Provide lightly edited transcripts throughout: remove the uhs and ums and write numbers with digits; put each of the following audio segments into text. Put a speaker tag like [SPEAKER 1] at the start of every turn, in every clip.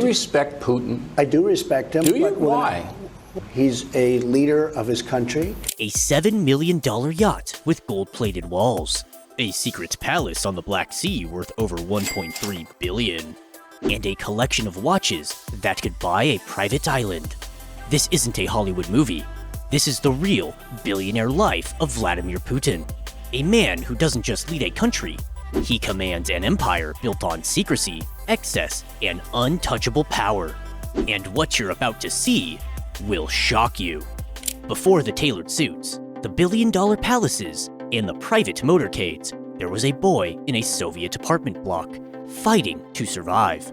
[SPEAKER 1] respect Putin?
[SPEAKER 2] I do respect him.
[SPEAKER 1] Do you? Why?
[SPEAKER 2] He's a leader of his country.
[SPEAKER 3] A $7 million yacht with gold-plated walls. A secret palace on the Black Sea worth over $1.3 billion. And a collection of watches that could buy a private island. This isn't a Hollywood movie. This is the real billionaire life of Vladimir Putin. A man who doesn't just lead a country. He commands an empire built on secrecy, excess, and untouchable power. And what you're about to see will shock you. Before the tailored suits, the billion-dollar palaces, and the private motorcades, there was a boy in a Soviet apartment block, fighting to survive.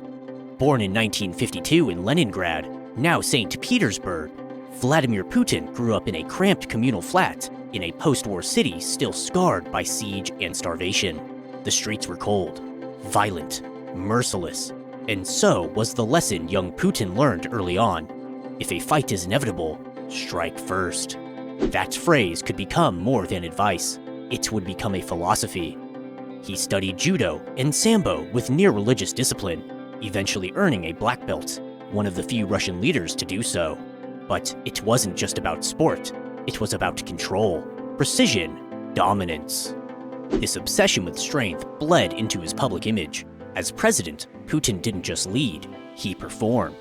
[SPEAKER 3] Born in 1952 in Leningrad, now St. Petersburg, Vladimir Putin grew up in a cramped communal flat in a post-war city still scarred by siege and starvation. The streets were cold, violent, merciless, and so was the lesson young Putin learned early on. If a fight is inevitable, strike first. That phrase could become more than advice. It would become a philosophy. He studied judo and sambo with near-religious discipline, eventually earning a black belt, one of the few Russian leaders to do so. But it wasn't just about sport. It was about control, precision, dominance. This obsession with strength bled into his public image. As president, Putin didn't just lead, he performed.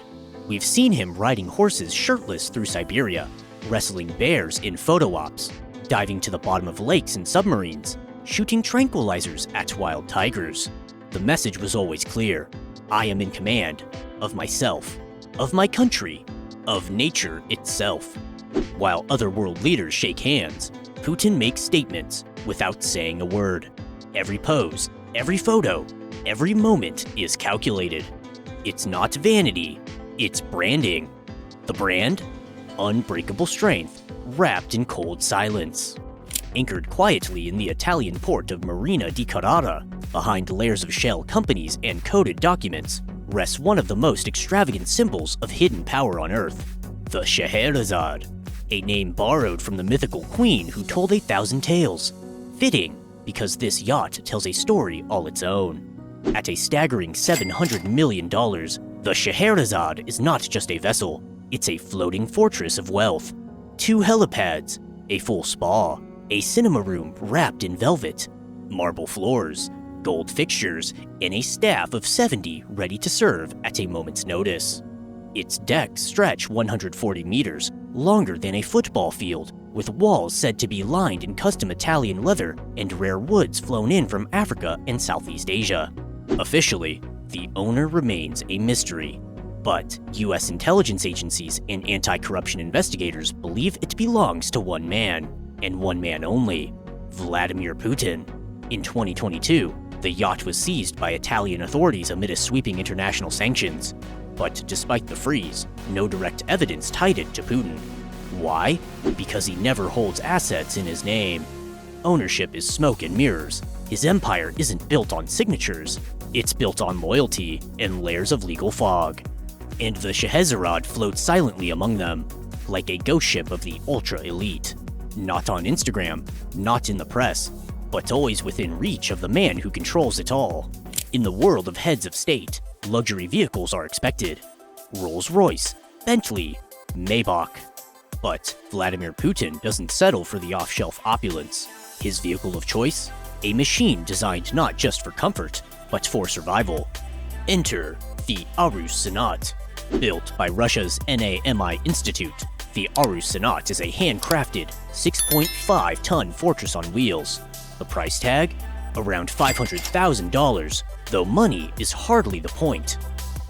[SPEAKER 3] We've seen him riding horses shirtless through Siberia, wrestling bears in photo ops, diving to the bottom of lakes in submarines, shooting tranquilizers at wild tigers. The message was always clear. I am in command of myself, of my country, of nature itself. While other world leaders shake hands, Putin makes statements without saying a word. Every pose, every photo, every moment is calculated. It's not vanity, it's branding. The brand? Unbreakable strength, wrapped in cold silence. Anchored quietly in the Italian port of Marina di Carrara, behind layers of shell companies and coded documents, rests one of the most extravagant symbols of hidden power on Earth, the Scheherazade, a name borrowed from the mythical queen who told 1,000 tales. Fitting, because this yacht tells a story all its own. At a staggering $700 million, the Scheherazade is not just a vessel, it's a floating fortress of wealth. 2 helipads, a full spa, a cinema room wrapped in velvet, marble floors, gold fixtures, and a staff of 70 ready to serve at a moment's notice. Its decks stretch 140 meters, longer than a football field, with walls said to be lined in custom Italian leather and rare woods flown in from Africa and Southeast Asia. Officially, the owner remains a mystery, but US intelligence agencies and anti-corruption investigators believe it belongs to one man, and one man only, Vladimir Putin. In 2022, the yacht was seized by Italian authorities amid a sweeping international sanctions. But despite the freeze, no direct evidence tied it to Putin. Why? Because he never holds assets in his name. Ownership is smoke and mirrors. His empire isn't built on signatures. It's built on loyalty and layers of legal fog. And the Scheherazade floats silently among them, like a ghost ship of the ultra-elite. Not on Instagram, not in the press, but always within reach of the man who controls it all. In the world of heads of state, luxury vehicles are expected. Rolls-Royce, Bentley, Maybach. But Vladimir Putin doesn't settle for the off-shelf opulence. His vehicle of choice? A machine designed not just for comfort, but for survival. Enter the Aru Senat. Built by Russia's NAMI Institute, the Aru Senat is a handcrafted 6.5-ton fortress on wheels. The price tag? Around $500,000, though money is hardly the point.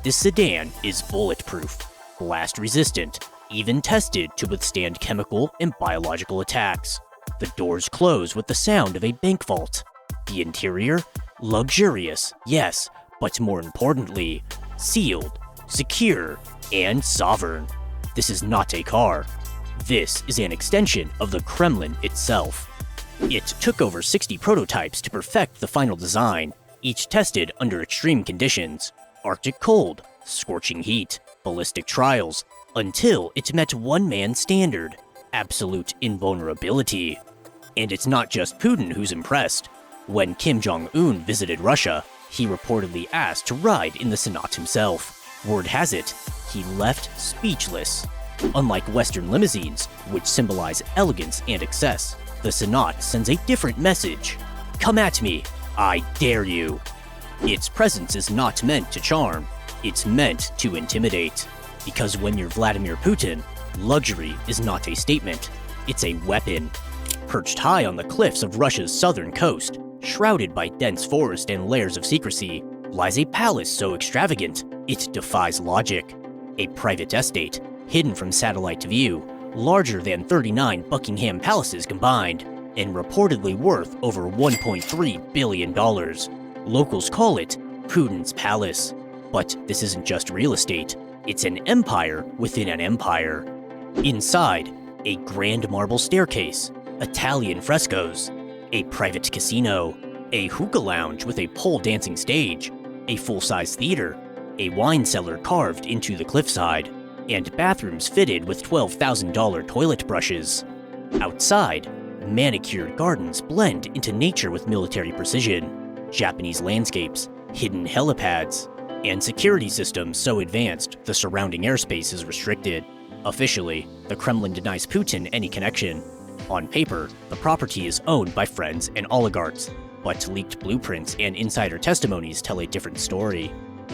[SPEAKER 3] This sedan is bulletproof, blast-resistant, even tested to withstand chemical and biological attacks. The doors close with the sound of a bank vault. The interior? Luxurious, yes, but more importantly, sealed, secure, and sovereign. This is not a car. This is an extension of the Kremlin itself. It took over 60 prototypes to perfect the final design, each tested under extreme conditions: Arctic cold, scorching heat, ballistic trials, until it met one man's standard: absolute invulnerability. And it's not just Putin who's impressed. When Kim Jong-un visited Russia, he reportedly asked to ride in the Senat himself. Word has it, he left speechless. Unlike Western limousines, which symbolize elegance and excess, the Sonat sends a different message. Come at me, I dare you. Its presence is not meant to charm, it's meant to intimidate. Because when you're Vladimir Putin, luxury is not a statement, it's a weapon. Perched high on the cliffs of Russia's southern coast, shrouded by dense forest and layers of secrecy, lies a palace so extravagant, it defies logic. A private estate, hidden from satellite view, larger than 39 Buckingham palaces combined, and reportedly worth over $1.3 billion. Locals call it Putin's Palace. But this isn't just real estate, it's an empire within an empire. Inside, a grand marble staircase, Italian frescoes, a private casino, a hookah lounge with a pole dancing stage, a full-size theater, a wine cellar carved into the cliffside, and bathrooms fitted with $12,000 toilet brushes. Outside, manicured gardens blend into nature with military precision, Japanese landscapes, hidden helipads, and security systems so advanced the surrounding airspace is restricted. Officially, the Kremlin denies Putin any connection. On paper, the property is owned by friends and oligarchs, but leaked blueprints and insider testimonies tell a different story.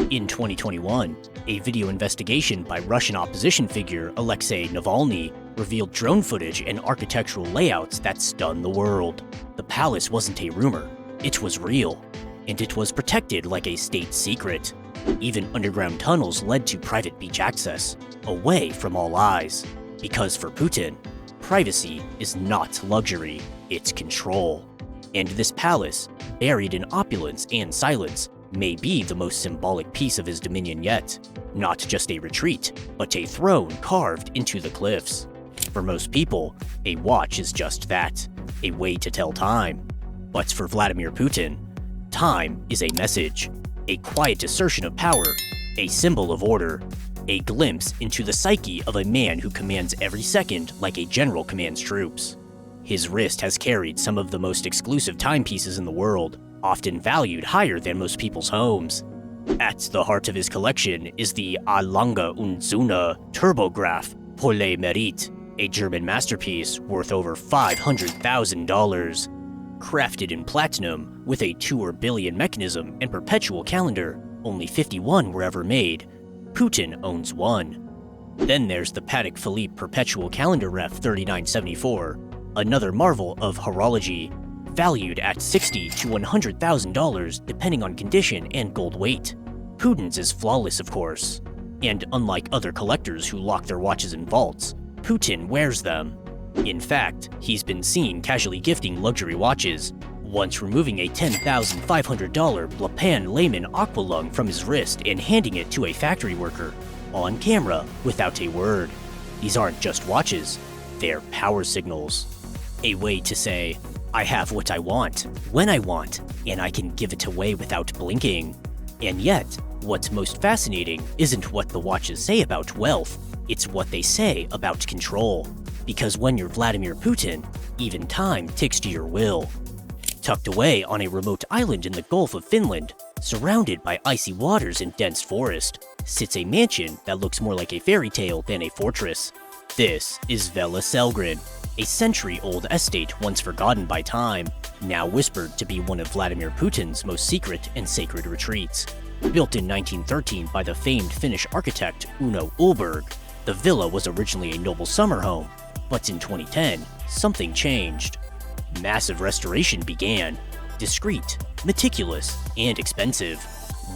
[SPEAKER 3] In 2021, a video investigation by Russian opposition figure Alexei Navalny revealed drone footage and architectural layouts that stunned the world. The palace wasn't a rumor, it was real, and it was protected like a state secret. Even underground tunnels led to private beach access, away from all eyes. Because for Putin, privacy is not luxury, it's control. And this palace, buried in opulence and silence, may be the most symbolic piece of his dominion yet. Not just a retreat, but a throne carved into the cliffs. For most people, a watch is just that, a way to tell time. But for Vladimir Putin, time is a message, a quiet assertion of power, a symbol of order, a glimpse into the psyche of a man who commands every second like a general commands troops. His wrist has carried some of the most exclusive timepieces in the world, often valued higher than most people's homes. At the heart of his collection is the A Lange und Zune turbograph pour le mérite, a German masterpiece worth over $500,000. Crafted in platinum, with a 2 billion mechanism and perpetual calendar, only 51 were ever made. Putin owns one. Then there's the Patek Philippe Perpetual Calendar Ref 3974, another marvel of horology, valued at $60,000 to $100,000 depending on condition and gold weight. Putin's is flawless, of course. And unlike other collectors who lock their watches in vaults, Putin wears them. In fact, he's been seen casually gifting luxury watches, once removing a $10,500 Blapan Lehman Aqualung from his wrist and handing it to a factory worker, on camera, without a word. These aren't just watches, they're power signals. A way to say, I have what I want, when I want, and I can give it away without blinking. And yet, what's most fascinating isn't what the watches say about wealth, it's what they say about control. Because when you're Vladimir Putin, even time ticks to your will. Tucked away on a remote island in the Gulf of Finland, surrounded by icy waters and dense forest, sits a mansion that looks more like a fairy tale than a fortress. This is Villa Selgren, a century-old estate once forgotten by time, now whispered to be one of Vladimir Putin's most secret and sacred retreats. Built in 1913 by the famed Finnish architect Uno Ullberg, the villa was originally a noble summer home, but in 2010, something changed. Massive restoration began, discreet, meticulous, and expensive.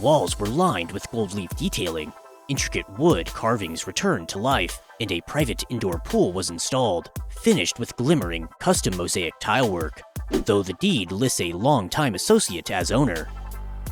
[SPEAKER 3] Walls were lined with gold leaf detailing, intricate wood carvings returned to life, and a private indoor pool was installed, finished with glimmering, custom mosaic tilework, though the deed lists a long-time associate as owner.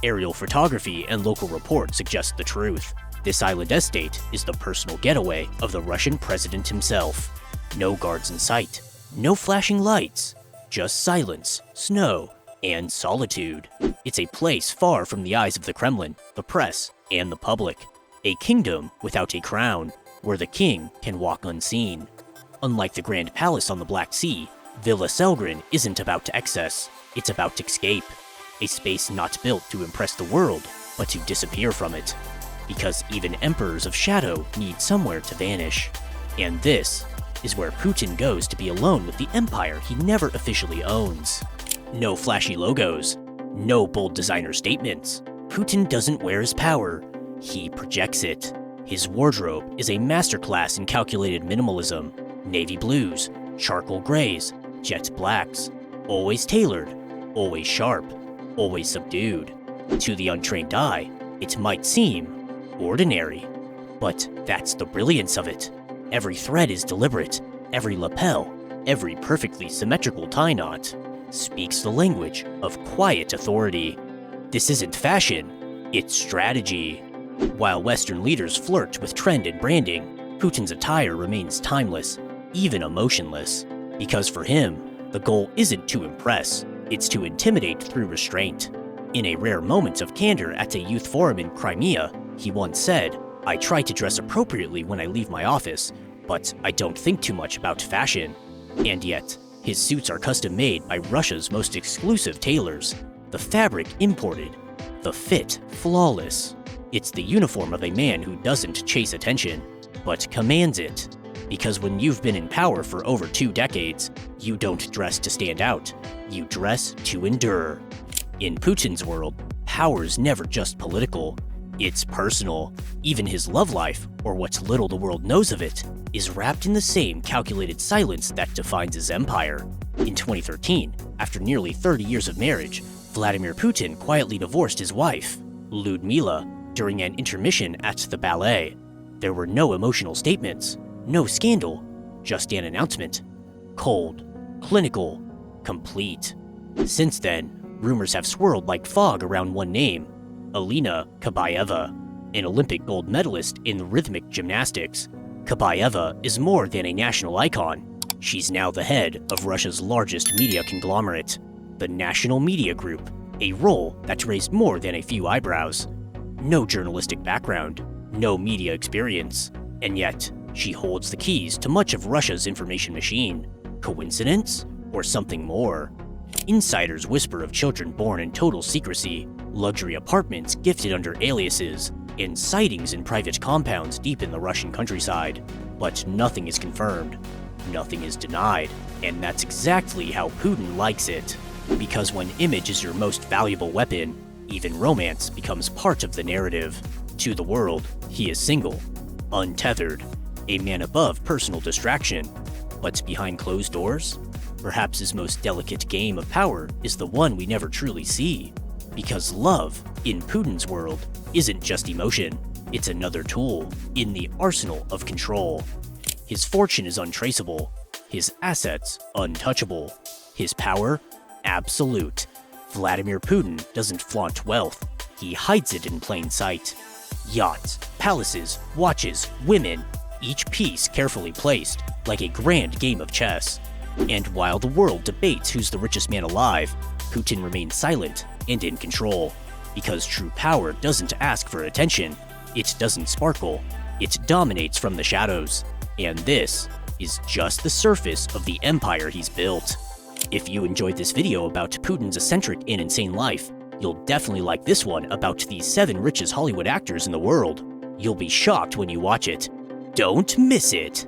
[SPEAKER 3] Aerial photography and local reports suggest the truth. This island estate is the personal getaway of the Russian president himself. No guards in sight, no flashing lights, just silence, snow, and solitude. It's a place far from the eyes of the Kremlin, the press, and the public. A kingdom without a crown, where the king can walk unseen. Unlike the Grand Palace on the Black Sea, Villa Selgren isn't about excess, it's about escape. A space not built to impress the world, but to disappear from it. because even emperors of shadow need somewhere to vanish. And this is where Putin goes to be alone with the empire he never officially owns. No flashy logos, no bold designer statements. Putin doesn't wear his power, he projects it. His wardrobe is a masterclass in calculated minimalism. Navy blues, charcoal grays, jet blacks. Always tailored, always sharp, always subdued. To the untrained eye, it might seem ordinary, but that's the brilliance of it. Every thread is deliberate, every lapel, every perfectly symmetrical tie knot speaks the language of quiet authority. This isn't fashion, it's strategy. While Western leaders flirt with trend and branding, Putin's attire remains timeless, even emotionless, because for him, the goal isn't to impress, it's to intimidate through restraint. In a rare moment of candor at a youth forum in Crimea, he once said, "I try to dress appropriately when I leave my office, but I don't think too much about fashion." And yet, his suits are custom-made by Russia's most exclusive tailors, the fabric imported, the fit flawless. It's the uniform of a man who doesn't chase attention, but commands it. Because when you've been in power for over 2 decades, you don't dress to stand out, you dress to endure. In Putin's world, power's never just political, it's personal. Even his love life, or what little the world knows of it, is wrapped in the same calculated silence that defines his empire. In 2013, after nearly 30 years of marriage, Vladimir Putin quietly divorced his wife, Lyudmila, during an intermission at the ballet. There were no emotional statements, no scandal, just an announcement. Cold, clinical, complete. Since then, rumors have swirled like fog around one name, Alina Kabayeva, an Olympic gold medalist in rhythmic gymnastics. Kabayeva is more than a national icon. She's now the head of Russia's largest media conglomerate, the National Media Group, a role that's raised more than a few eyebrows. No journalistic background, no media experience, and yet she holds the keys to much of Russia's information machine. Coincidence? Or something more? Insiders whisper of children born in total secrecy, luxury apartments gifted under aliases, and sightings in private compounds deep in the Russian countryside. But nothing is confirmed, nothing is denied, and that's exactly how Putin likes it. Because when image is your most valuable weapon, even romance becomes part of the narrative. To the world, he is single, untethered, a man above personal distraction. But behind closed doors, perhaps his most delicate game of power is the one we never truly see. Because love, in Putin's world, isn't just emotion, it's another tool in the arsenal of control. His fortune is untraceable, his assets untouchable, his power absolute. Vladimir Putin doesn't flaunt wealth, he hides it in plain sight. Yachts, palaces, watches, women, each piece carefully placed, like a grand game of chess. And while the world debates who's the richest man alive, Putin remains silent and in control. Because true power doesn't ask for attention, it doesn't sparkle, it dominates from the shadows. And this is just the surface of the empire he's built. If you enjoyed this video about Putin's eccentric and insane life, you'll definitely like this one about the 7 richest Hollywood actors in the world. You'll be shocked when you watch it. Don't miss it!